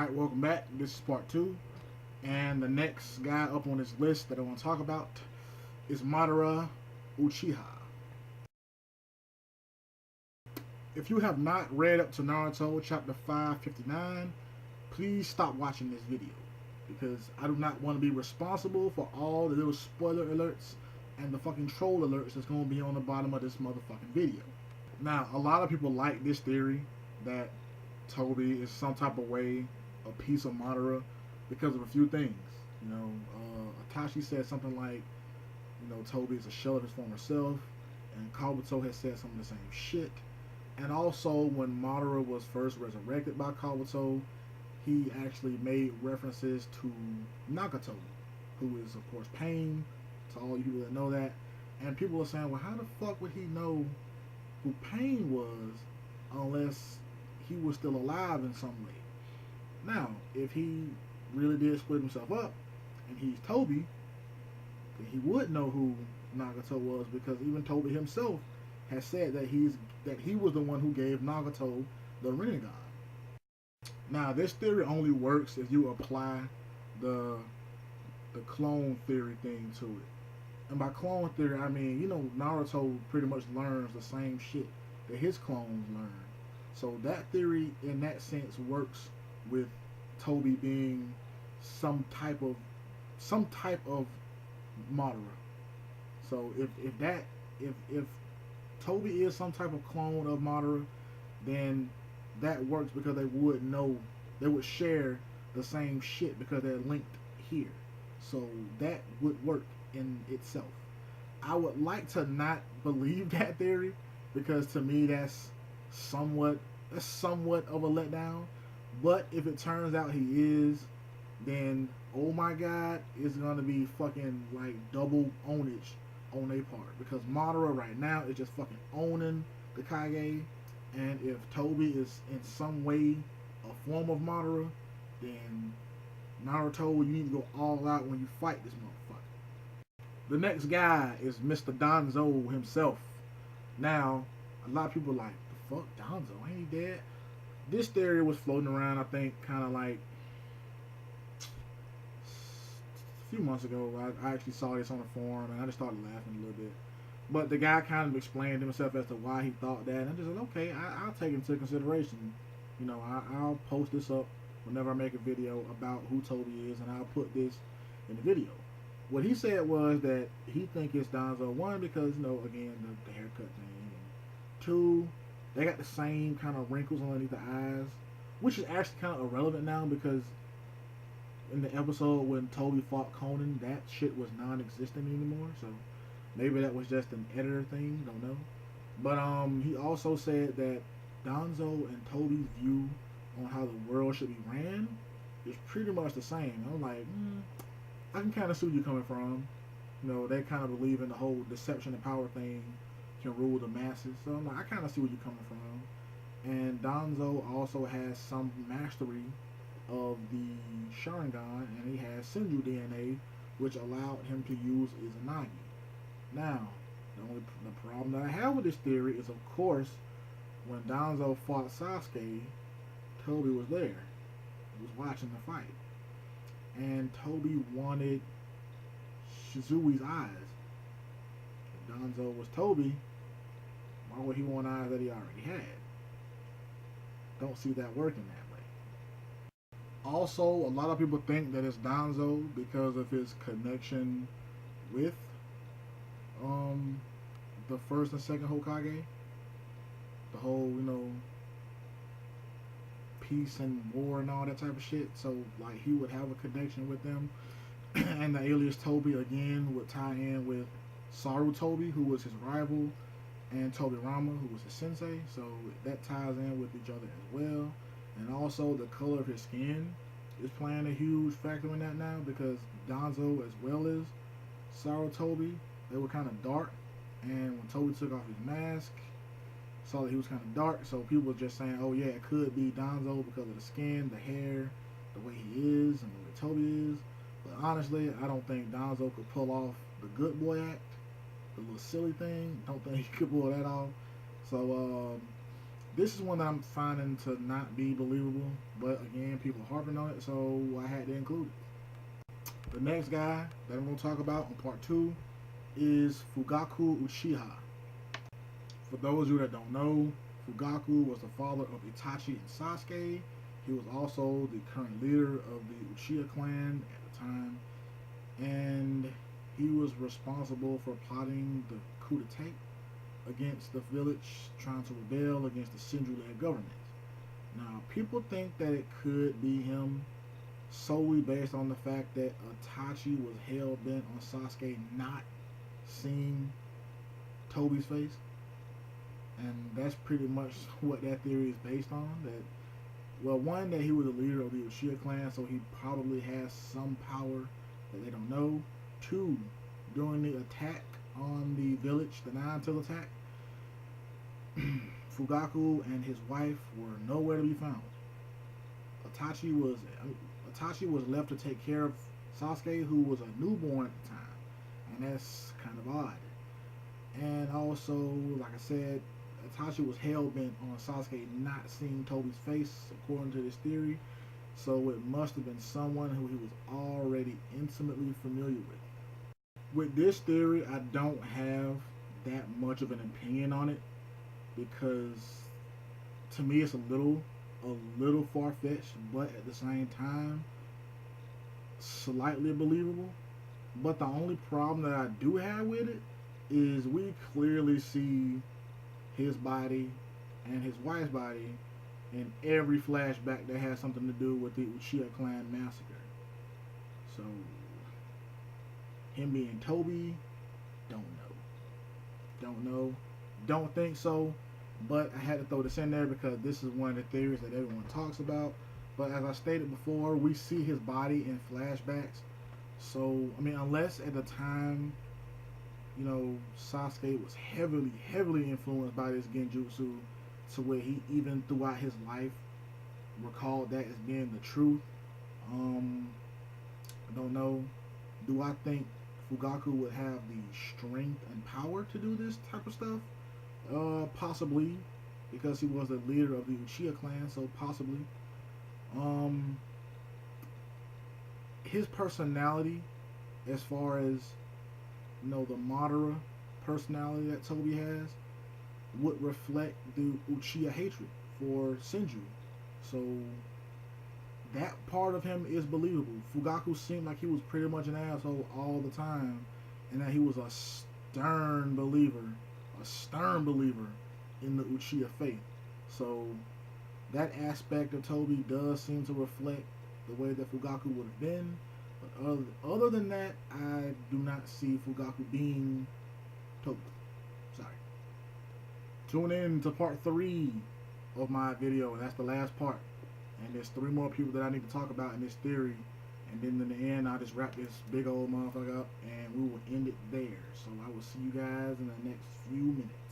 Alright, welcome back. This is part 2. And the next guy up on this list that I want to talk about is Madara Uchiha. If you have not read up to Naruto chapter 559, please stop watching this video. Because I do not want to be responsible for all the little spoiler alerts and the fucking troll alerts that's going to be on the bottom of this motherfucking video. Now, a lot of people like this theory that Tobi is some type of way a piece of Madara because of a few things. Atashi said something like, Tobi is a shell of his former self, and Kabuto has said some of the same shit. And also, when Madara was first resurrected by Kabuto, he actually made references to Nagato, who is, of course, Pain, to all you people that know that. And people are saying, well, how the fuck would he know who Pain was unless he was still alive in some way? Now, if he really did split himself up, and he's Tobi, then he would know who Nagato was, because even Tobi himself has said that he was the one who gave Nagato the Rinnegan. Now, this theory only works if you apply the clone theory thing to it. And by clone theory, I mean, Naruto pretty much learns the same shit that his clones learn. So that theory, in that sense, works with Tobi being some type of Madara. So if Tobi is some type of clone of Madara, then that works because they would share the same shit because they're linked here. So that would work in itself. I would like to not believe that theory, because to me that's somewhat of a letdown. But if it turns out he is, then oh my god, it's gonna be fucking like double ownage on their part, because Madara right now is just fucking owning the Kage, and if Tobi is in some way a form of Madara, then Naruto, you need to go all out when you fight this motherfucker. The next guy is Mr. Danzo himself. Now, a lot of people are like, the fuck, Danzo, ain't he dead? This theory was floating around, I think, kind of like a few months ago. I actually saw this on the forum, and I just started laughing a little bit. But the guy kind of explained himself as to why he thought that, and I just said, okay, I'll take it into consideration. I'll post this up whenever I make a video about who Tobi is, and I'll put this in the video. What he said was that he think it's Danzo, one, because, again, the haircut thing, and two, they got the same kind of wrinkles underneath the eyes, which is actually kind of irrelevant now, because in the episode when Tobi fought Conan, that shit was non-existent anymore, so maybe that was just an editor thing, don't know. But he also said that Danzo and Tobi's view on how the world should be ran is pretty much the same. I'm like, I can kind of see where you're coming from. They kind of believe in the whole deception and power thing can rule the masses. So I'm like, I kind of see where you're coming from. And Danzo also has some mastery of the Sharingan, and he has Senju DNA, which allowed him to use Izanagi. Now, the problem that I have with this theory is, of course, when Danzo fought Sasuke, Tobi was there. He was watching the fight. And Tobi wanted Shizui's eyes. If Danzo was Tobi, why would he want eyes that he already had? Don't see that working that way. Also, a lot of people think that it's Danzo because of his connection with the first and second Hokage. The whole, peace and war and all that type of shit. So, like, he would have a connection with them. And the alias Tobi, again, would tie in with Sarutobi, who was his rival, and Tobirama, who was his sensei. So, that ties in with each other as well. And also, the color of his skin is playing a huge factor in that now, because Danzo, as well as Sarutobi, they were kind of dark. And when Tobi took off his mask, saw that he was kind of dark, so people were just saying, oh yeah, it could be Danzo because of the skin, the hair, the way he is, and the way Tobi is. But honestly, I don't think Danzo could pull off the good boy act, the little silly thing. Don't think he could pull that off. So This is one that I'm finding to not be believable, but again, people are harping on it, so I had to include it. The next guy that I'm going to talk about on part 2 is Fugaku Uchiha. For those of you that don't know, Fugaku was the father of Itachi and Sasuke. He was also the current leader of the Uchiha clan at the time, and he was responsible for plotting the coup d'etat against the village, trying to rebel against the Shinju-led government. Now, people think that it could be him solely based on the fact that Itachi was hell-bent on Sasuke not seeing Tobi's face. And that's pretty much what that theory is based on. That, well, one, that he was a leader of the Uchiha clan, so he probably has some power that they don't know. Two, during the attack on the village, the Nine-Tail attack, Fugaku and his wife were nowhere to be found. Itachi was left to take care of Sasuke, who was a newborn at the time, and that's kind of odd. And also, like I said, Itachi was hell-bent on Sasuke not seeing Tobi's face, according to this theory, so it must have been someone who he was already intimately familiar with. With this theory, I don't have that much of an opinion on it, because to me it's a little far-fetched, but at the same time slightly believable. But the only problem that I do have with it is we clearly see his body and his wife's body in every flashback that has something to do with the Uchiha clan massacre. So him being Tobi, don't know, don't think so. But I had to throw this in there because this is one of the theories that everyone talks about. But as I stated before, we see his body in flashbacks. So, I mean, unless at the time, you know, Sasuke was heavily influenced by this genjutsu to where he even throughout his life recalled that as being the truth. I don't know. Do I think Fugaku would have the strength and power to do this type of stuff? Possibly, because he was the leader of the Uchiha clan, so possibly. His personality, as far as, you know, the Madara personality that Tobi has, would reflect the Uchiha hatred for Shinju. So that part of him is believable. Fugaku seemed like he was pretty much an asshole all the time, and that he was a stern believer in the Uchiha faith. So that aspect of Tobi does seem to reflect the way that Fugaku would have been. But other than that, I do not see Fugaku being Tobi. Sorry. Tune in to part 3 of my video, and that's the last part. And there's 3 more people that I need to talk about in this theory. And then in the end, I'll just wrap this big old motherfucker up, and we will end it there. So I will see you guys in the next few minutes.